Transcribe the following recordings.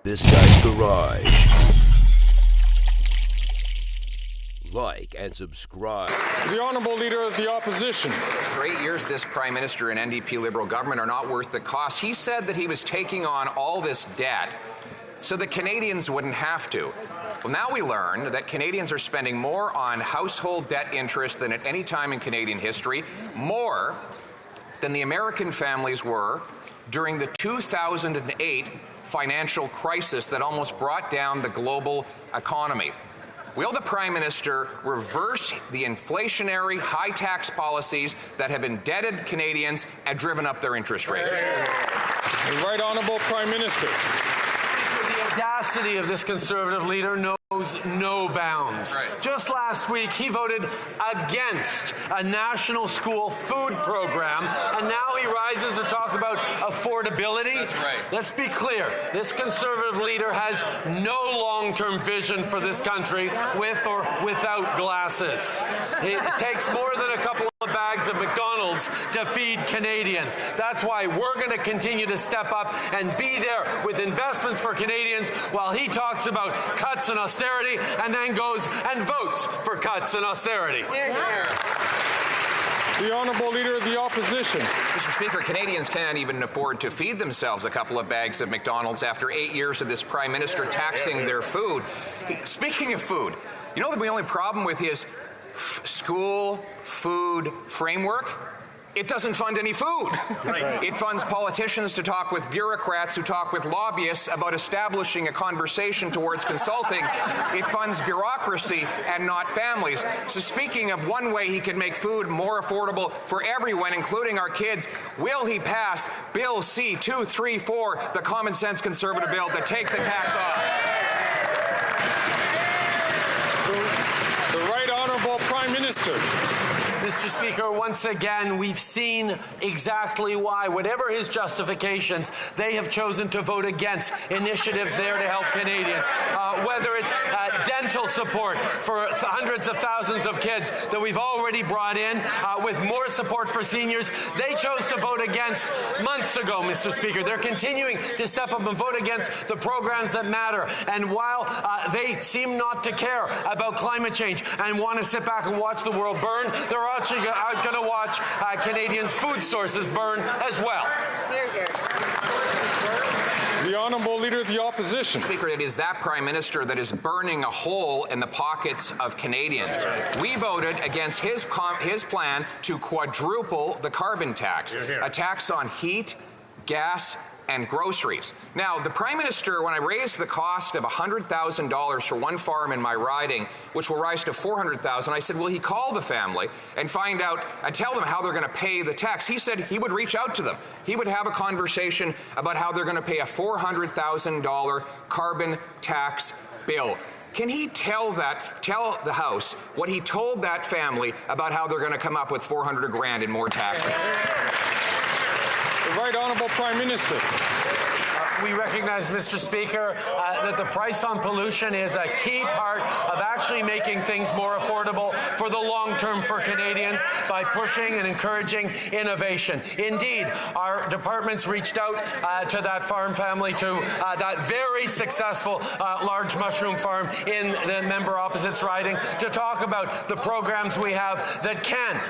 This Guy's Garage. Like and subscribe. The Honourable Leader of the Opposition. For 8 years, this Prime Minister and NDP Liberal government are not worth the cost. He said that he was taking on all this debt so that Canadians wouldn't have to. Well, now we learn that Canadians are spending more on household debt interest than at any time in Canadian history, more than the American families were during the 2008 financial crisis that almost brought down the global economy. Will the Prime Minister reverse the inflationary high-tax policies that have indebted Canadians and driven up their interest rates? The Right Honourable Prime Minister. The audacity of this Conservative leader knows no bounds. Right. Just last week, he voted against a national school food program, and now he rises to talk about affordability. That's right. Let's be clear. This Conservative leader has no long-term vision for this country, with or without glasses. It takes more than a couple of bags of McDonald's to feed Canadians. That's why we're going to continue to step up and be there with investments for Canadians while he talks about cuts and austerity and then goes and votes for cuts and austerity. The Honourable Leader of the Opposition. Mr. Speaker, Canadians can't even afford to feed themselves a couple of bags of McDonald's after 8 years of this Prime Minister taxing their food. Speaking of food, you know the only problem with his school food framework? It doesn't fund any food. Right. It funds politicians to talk with bureaucrats who talk with lobbyists about establishing a conversation towards consulting. It funds bureaucracy and not families. So speaking of one way he can make food more affordable for everyone, including our kids, will he pass Bill C-234, the common sense Conservative bill to take the tax off? The Right Honourable Prime Minister. Mr. Speaker, once again, we've seen exactly why. Whatever his justifications, they have chosen to vote against initiatives there to help Canadians. Whether it's dental support for hundreds of thousands of kids that we've already brought in, with more support for seniors, they chose to vote against months ago, Mr. Speaker. They're continuing to step up and vote against the programs that matter. And while they seem not to care about climate change and want to sit back and watch the world burn, they're actually going to watch Canadians' food sources burn as well. The Honourable Leader of the Opposition. Speaker, it is that Prime Minister that is burning a hole in the pockets of Canadians. We voted against his plan to quadruple the carbon tax, a tax on heat, gas, and groceries. Now, the Prime Minister, when I raised the cost of $100,000 for one farm in my riding, which will rise to $400,000, I said, will he call the family and find out and tell them how they're going to pay the tax? He said he would reach out to them. He would have a conversation about how they're going to pay a $400,000 carbon tax bill. Can he tell the House what he told that family about how they're going to come up with $400 grand in more taxes? The Right Honourable Prime Minister. We recognize, Mr. Speaker, that the price on pollution is a key part of actually making things more affordable for the long term for Canadians by pushing and encouraging innovation. Indeed, our departments reached out to that farm family, to that very successful large mushroom farm in the member opposite's riding, to talk about the programs we have that can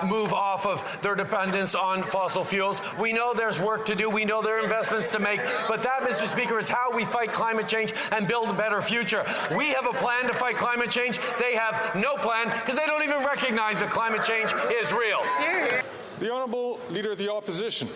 move off of their dependence on fossil fuels. We know there's work to do. We know there are investments to make, but that, Mr. Speaker, is how we fight climate change and build a better future. We have a plan to fight climate change. They have no plan because they don't even recognize that climate change is real. The Honourable Leader of the Opposition.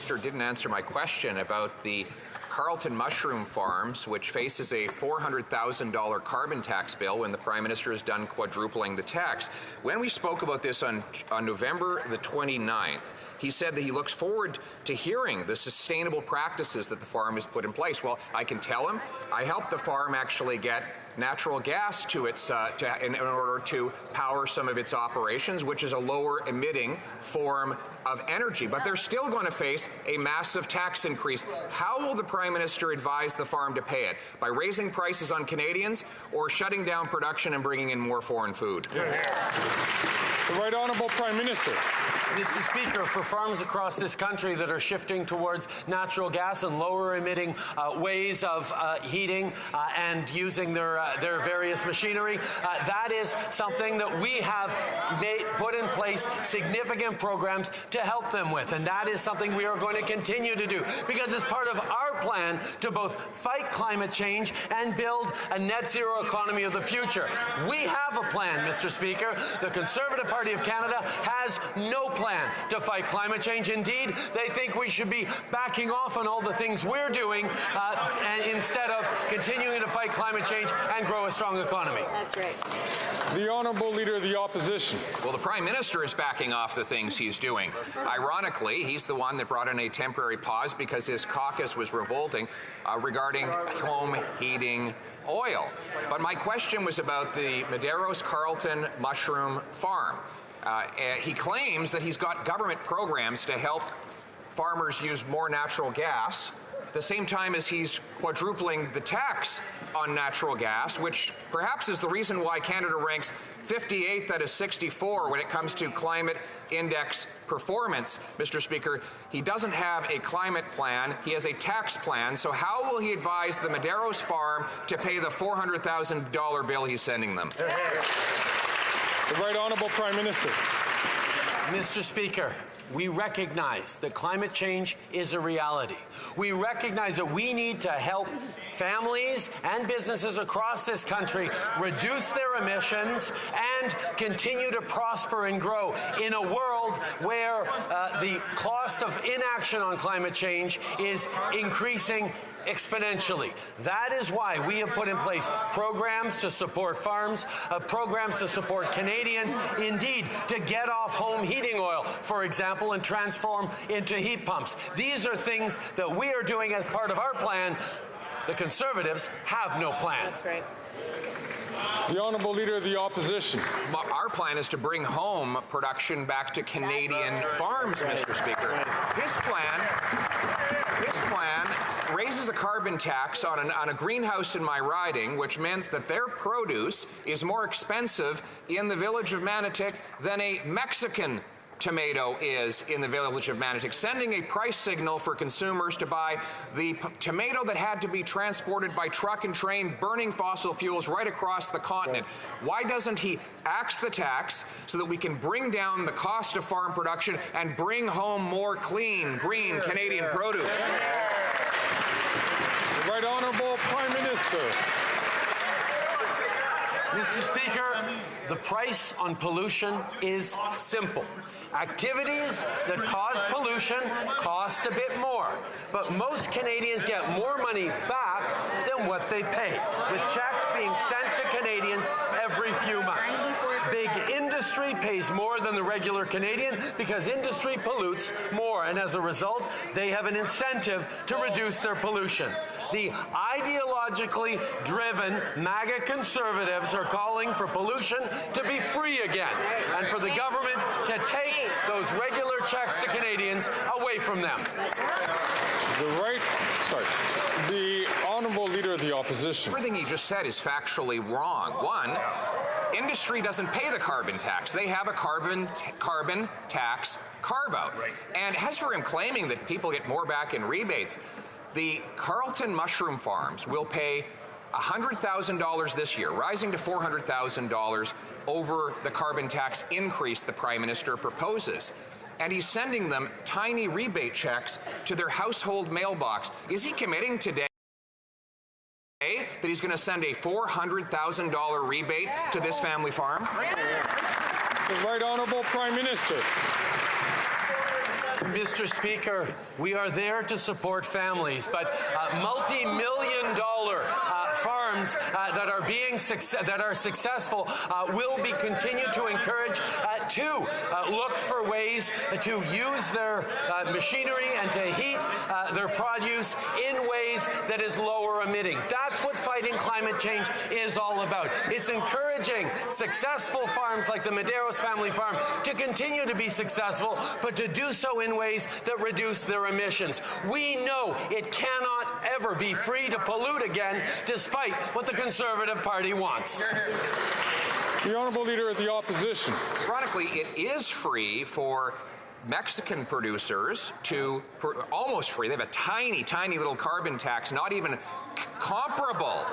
Minister didn't answer my question about the Carlton mushroom farms, which faces a $400,000 carbon tax bill when the Prime Minister is done quadrupling the tax. When we spoke about this on November the 29th, he said that he looks forward to hearing the sustainable practices that the farm has put in place. Well, I can tell him I helped the farm actually get natural gas to its in order to power some of its operations, which is a lower emitting form of energy. But they're still going to face a massive tax increase. How will the Prime Minister advise the farm to pay it? By raising prices on Canadians or shutting down production and bringing in more foreign food? The Right Honourable Prime Minister. Mr. Speaker, for farms across this country that are shifting towards natural gas and lower emitting ways of heating and using their various machinery, that is something that we have put in place significant programs to help them with, and that is something we are going to continue to do because it's part of our plan to both fight climate change and build a net zero economy of the future. We have a plan, Mr. Speaker. The Conservative Party of Canada has no plan to fight climate change. Indeed, they think we should be backing off on all the things we're doing and instead of continuing to fight climate change and grow a strong economy. That's right. The Honourable Leader of the Opposition. Well, the Prime Minister is backing off the things he's doing. Ironically, he's the one that brought in a temporary pause because his caucus was revolting regarding home heating oil. But my question was about the Medeiros Carleton mushroom farm. He claims that he's got government programs to help farmers use more natural gas at the same time as he's quadrupling the tax on natural gas, which perhaps is the reason why Canada ranks 58th out of 64 when it comes to climate index performance. Mr. Speaker, he doesn't have a climate plan, he has a tax plan, so how will he advise the Medeiros farm to pay the $400,000 bill he's sending them? The Right Honourable Prime Minister. Mr. Speaker, we recognize that climate change is a reality. We recognize that we need to help families and businesses across this country reduce their emissions and continue to prosper and grow in a world where the cost of inaction on climate change is increasing exponentially. That is why we have put in place programs to support farms, programs to support Canadians, indeed, to get off home heating oil, for example, and transform into heat pumps. These are things that we are doing as part of our plan. The Conservatives have no plan. That's right. The Honourable Leader of the Opposition. Our plan is to bring home production back to Canadian farms, Mr. Speaker. His plan raises a carbon tax on a greenhouse in my riding, which meant that their produce is more expensive in the village of Manotick than a Mexican tomato is in the village of Manotick, sending a price signal for consumers to buy the tomato that had to be transported by truck and train, burning fossil fuels right across the continent. Why doesn't he axe the tax so that we can bring down the cost of farm production and bring home more clean, green Canadian produce? The Right Honourable Prime Minister. Mr. Speaker, the price on pollution is simple. Activities that cause pollution cost a bit more, but most Canadians get more money back than what they pay, with checks being sent to Canadians every few months. Big industry pays more than the regular Canadian because industry pollutes more, and as a result, they have an incentive to reduce their pollution. The ideologically driven MAGA Conservatives are calling for pollution to be free again and for the government to take those regular checks to Canadians away from them. The Honourable Leader of the Opposition. Everything he just said is factually wrong. One, industry doesn't pay the carbon tax. They have a carbon tax carve-out. And as for him claiming that people get more back in rebates, the Carleton mushroom farms will pay $100,000 this year, rising to $400,000 over the carbon tax increase the Prime Minister proposes. And he's sending them tiny rebate checks to their household mailbox. Is he committing today that he's going to send a $400,000 rebate to this family farm? The Right Honourable Prime Minister. Mr. Speaker, we are there to support families, but multi-million-dollar farms that are successful will be continued to encourage to look for ways to use their machinery and to heat their produce in ways that is lower emitting. That's what fighting climate change is all about. It's encouraging successful farms like the Medeiros family farm to continue to be successful, but to do so in ways that reduce their emissions. We know it cannot ever be free to pollute again, despite what the Conservative Party wants. The Honourable Leader of the Opposition. Ironically, it is free for Mexican producers to almost free. They have a tiny, tiny little carbon tax, not even comparable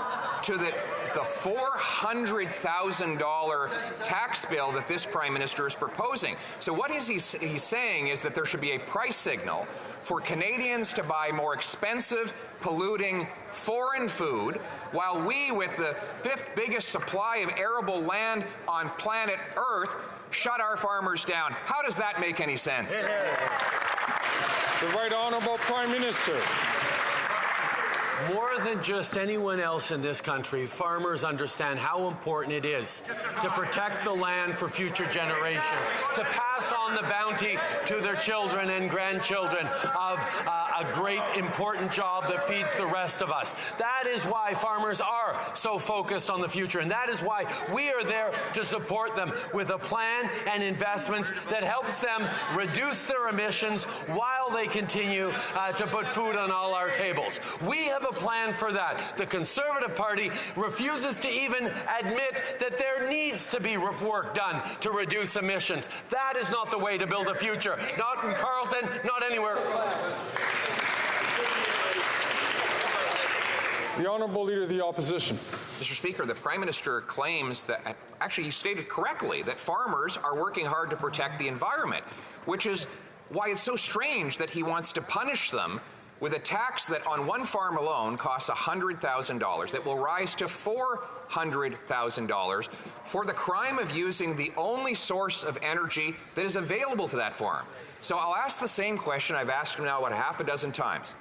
to the $400,000 tax bill that this Prime Minister is proposing. So what he's saying is that there should be a price signal for Canadians to buy more expensive, polluting foreign food, while we, with the 5th biggest supply of arable land on planet Earth, shut our farmers down. How does that make any sense? The Right Honourable Prime Minister. More than just anyone else in this country, farmers understand how important it is to protect the land for future generations, to pass on the bounty to their children and grandchildren of a great, important job that feeds the rest of us. That is why farmers are so focused on the future, and that is why we are there to support them with a plan and investments that helps them reduce their emissions while they continue to put food on all our tables. We have a plan for that. The Conservative Party refuses to even admit that there needs to be work done to reduce emissions. That is not the way to build a future. Not in Carleton, not anywhere. The Honourable Leader of the Opposition. Mr. Speaker, the Prime Minister claims that, actually he stated correctly, that farmers are working hard to protect the environment, which is why it's so strange that he wants to punish them with a tax that on one farm alone costs $100,000, that will rise to $400,000 for the crime of using the only source of energy that is available to that farm. So I'll ask the same question I've asked him now about half a dozen times.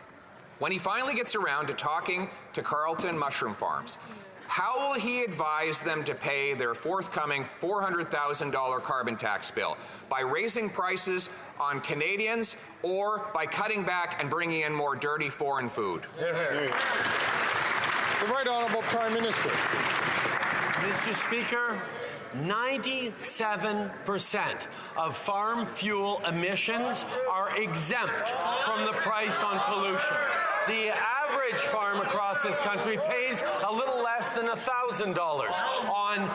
When he finally gets around to talking to Carleton mushroom farms, how will he advise them to pay their forthcoming $400,000 carbon tax bill? By raising prices on Canadians or by cutting back and bringing in more dirty foreign food? The Right Honourable Prime Minister. Mr. Speaker, 97% of farm fuel emissions are exempt from the price on pollution. The average farm across this country pays a little less than $1,000 on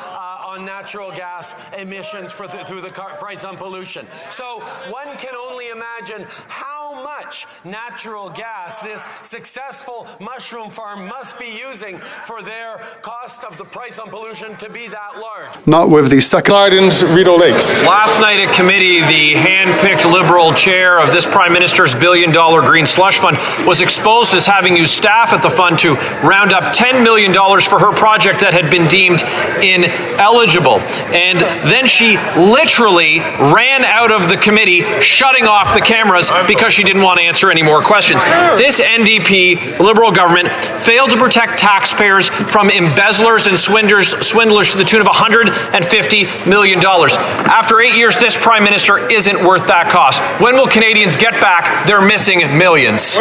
natural gas emissions through the price on pollution. So one can only imagine how much natural gas this successful mushroom farm must be using for their cost of the price on pollution to be that large. Not with the second. Gardens, Rideau Lakes. Last night at committee, the hand-picked Liberal chair of this Prime Minister's billion-dollar green slush fund was exposed as having used staff at the fund to round up $10 million for her project that had been deemed ineligible. And then she literally ran out of the committee, shutting off the cameras because she didn't want to answer any more questions. This NDP Liberal government failed to protect taxpayers from embezzlers and swindlers to the tune of $150 million. After 8 years, this Prime Minister isn't worth that cost. When will Canadians get back their missing millions?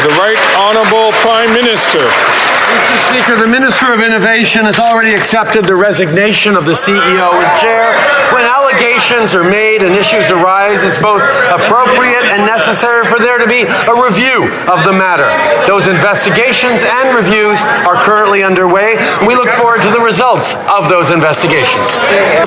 The Right Honourable Prime Minister. Mr. Speaker, the Minister of Innovation has already accepted the resignation of the CEO and chair. When allegations are made and issues arise, it's both appropriate and necessary for there to be a review of the matter. Those investigations and reviews are currently underway, and we look forward to the results of those investigations.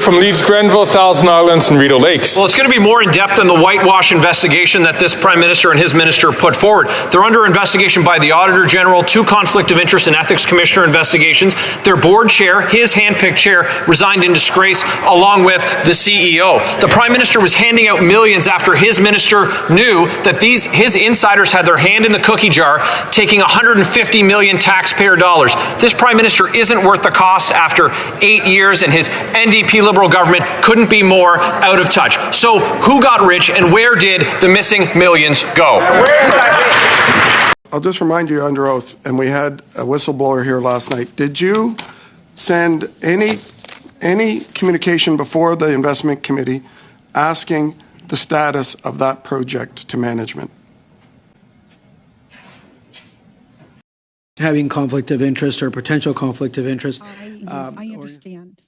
From Leeds, Grenville, Thousand Islands, and Rideau Lakes. Well, it's going to be more in-depth than the whitewash investigation that this Prime Minister and his minister put forward. They're under investigation by the Auditor General, 2 Conflict of Interest and Ethics Commissioner investigations. Their board chair, his hand-picked chair, resigned in disgrace along with the CEO. The Prime Minister was handing out millions after his minister knew that his insiders had their hand in the cookie jar, taking $150 million taxpayer dollars. This Prime Minister isn't worth the cost after 8 years, and his NDP Liberal government couldn't be more out of touch. So who got rich and where did the missing millions go? I'll just remind you, you're under oath, and we had a whistleblower here last night. Did you send any communication before the investment committee asking the status of that project to management? Having conflict of interest or potential conflict of interest. I understand.